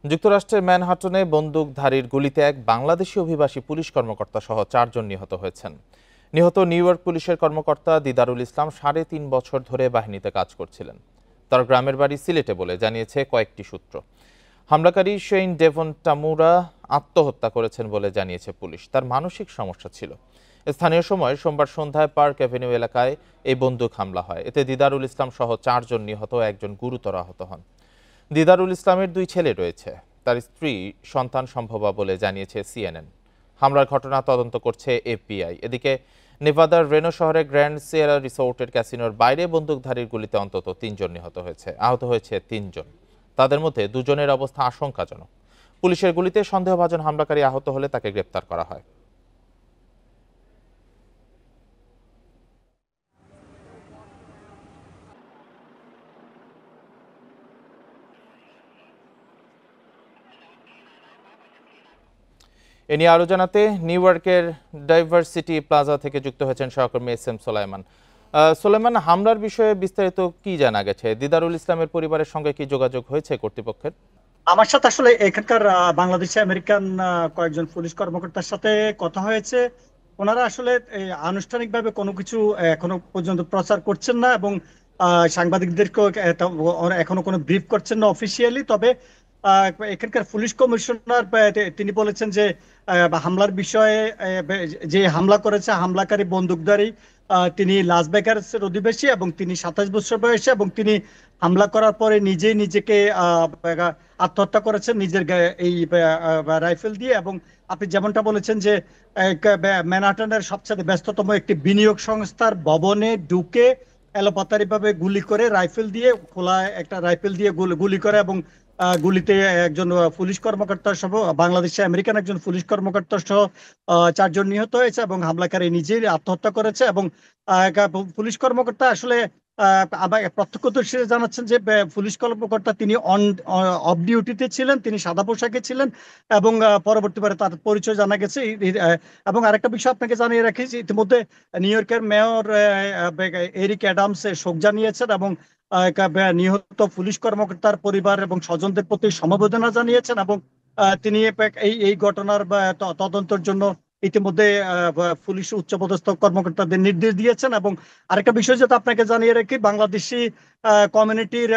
যুক্তরাষ্ট্রের ম্যানহাটনে বন্দুকধারীর গুলিতে এক বাংলাদেশি অভিবাসী পুলিশ কর্মকর্তা সহ 4 জন নিহত হয়েছেন। নিহত নিউ ইয়র্ক পুলিশের কর্মকর্তা দিদারুল ইসলাম 3.5 বছর ধরে বাহিনীতে কাজ করছিলেন। তার গ্রামের বাড়ি সিলেটে বলে জানিয়েছে কয়েকটি সূত্র। হামলাকারী শেইন ডেভন টামুরা আত্মহত্যা করেছেন বলে জানিয়েছে পুলিশ। তার মানসিক সমস্যা ছিল। স্থানীয় সময় সোমবার সন্ধ্যায় পার্ক অ্যাভিনিউ এলাকায় এই বন্দুক হামলা হয়। এতে দিদারুল ইসলাম সহ 4 জন নিহত, একজন গুরুতর আহত হন। দিদারুল ইসলামের 2 ছেলে রয়েছে। তার স্ত্রী সন্তান সম্ভবা বলে জানিয়েছে সিএনএন। হামলার ঘটনা তদন্ত করছে এফবিআই। এদিকে নেভাদার রেনো শহরে গ্র্যান্ড সিয়েরা রিসোর্টের ক্যাসিনোর বাইরে বন্দুকধারীর গুলিতে অন্তত 3 জন নিহত হয়েছে। আহত হয়েছে 3 জন। তাদের মধ্যে 2 জনের অবস্থা আশঙ্কাজনক। পুলিশের গুলিতে সন্দেহভাজন হামলাকারী আহত হলে তাকে গ্রেপ্তার করা হয়। এ নিয়ে আরো জানাতে নিউ ইয়র্কের ডাইভার্সিটি প্লাজা থেকে যুক্ত হয়েছেন সহকর্মী এস এম সোলাইমান। সোলাইমান, হামলার বিষয়ে বিস্তারিত কি জানা গেছে? দিদারুল ইসলামের পরিবারের সঙ্গে কি যোগাযোগ হয়েছে কর্তৃপক্ষের? আমার সাথে আসলে এখানকার বাংলাদেশি আমেরিকান কয়েকজন পুলিশ কর্মকর্তার সাথে কথা হয়েছে। ওনারা আসলে আনুষ্ঠানিকভাবে কোনো কিছু এখনো পর্যন্ত প্রচার করছেন না, এবং সাংবাদিকদেরকেও ওরা এখনো কোনো ব্রিফ করছেন না অফিসিয়ালি। তবে এখানকার পুলিশ কমিশনার তিনি বলেছেন যে হামলার বিষয়ে যে হামলা করেছে হামলাকারী বন্দুকধারী, তিনি লাস ভেগাসের অধিবাসী এবং তিনি 27 বছর বয়সী, এবং তিনি হামলা করার পরে নিজেই নিজেকে আত্মহত্যা করেছেন নিজের এই রাইফেল দিয়ে। এবং আপনি যেমনটা বলেছেন যে ম্যানহাটনের সবচেয়ে ব্যস্ততম একটি বিনিয়োগ সংস্থার ভবনে ঢুকে এলোপাতারি ভাবে গুলি করে, রাইফেল দিয়ে খোলা একটা রাইফেল দিয়ে গুলি করে, এবং গুলিতে একজন পুলিশ কর্মকর্তা সহ বাংলাদেশে আমেরিকান একজন পুলিশ কর্মকর্তা সহ 4 জন নিহত হয়েছে, এবং হামলাকারী নিজেই আত্মহত্যা করেছে। এবং পুলিশ কর্মকর্তা আসলে আবার প্রত্যক্ষদর্শীরা জানাচ্ছেন যে পুলিশ কর্মকর্তা তিনি অফ ডিউটিতে ছিলেন, তিনি সাদা পোশাকে ছিলেন, এবং পরবর্তীবারে তার পরিচয় জানা গেছে। এবং আরেকটা বিষয় আপনাকে জানিয়ে রাখি যে ইতিমধ্যে নিউ ইয়র্কের মেয়র এরিক অ্যাডামস শোক জানিয়েছেন, এবং নিহত পুলিশ কর্মকর্তার পরিবার এবং স্বজনদের প্রতি সমবেদনা জানিয়েছেন, এবং তিনি এই ঘটনার তদন্তের জন্য ইতিমধ্যে পুলিশ উচ্চপদস্থ কর্মকর্তাদের নির্দেশ দিয়েছেন। এবং আরেকটা বিষয় যেটা আপনাকে জানিয়ে রাখি, বাংলাদেশি কমিউনিটির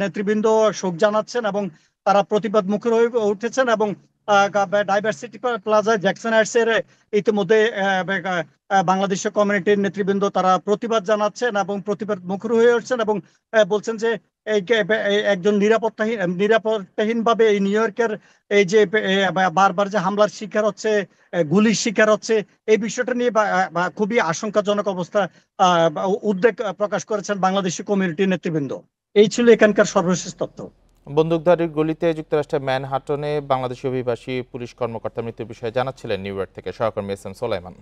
নেতৃবৃন্দ শোক জানাচ্ছেন, এবং তারা প্রতিবাদ মুখর হয়ে উঠেছেন। এবং ডাইভার্সিটি প্লাজা জ্যাকসন হাইটস এর ইতিমধ্যে বাংলাদেশের কমিউনিটির নেতৃবৃন্দ তারা প্রতিবাদ জানাচ্ছেন এবং প্রতিবাদ মুখর হয়ে উঠছেন, এবং বলছেন যে একজন নিরাপত্তাহীন ভাবে এই নিউ ইয়র্কের এই যে বারবার যে হামলার শিকার হচ্ছে, গুলির শিকার হচ্ছে, এই বিষয়টা নিয়ে খুবই আশঙ্কাজনক অবস্থা উদ্বেগ প্রকাশ করেছেন বাংলাদেশি কমিউনিটির নেতৃবৃন্দ। এই ছিল এখানকার সর্বশেষ তথ্য। বন্দুকধারীর গুলিতে যুক্তরাষ্ট্রের ম্যানহাটনে বাংলাদেশি অভিবাসী পুলিশ কর্মকর্তার মৃত্যুর বিষয়ে জানাচ্ছিলেন নিউ ইয়র্ক থেকে সহকর্মী এস এম সোলাইমান।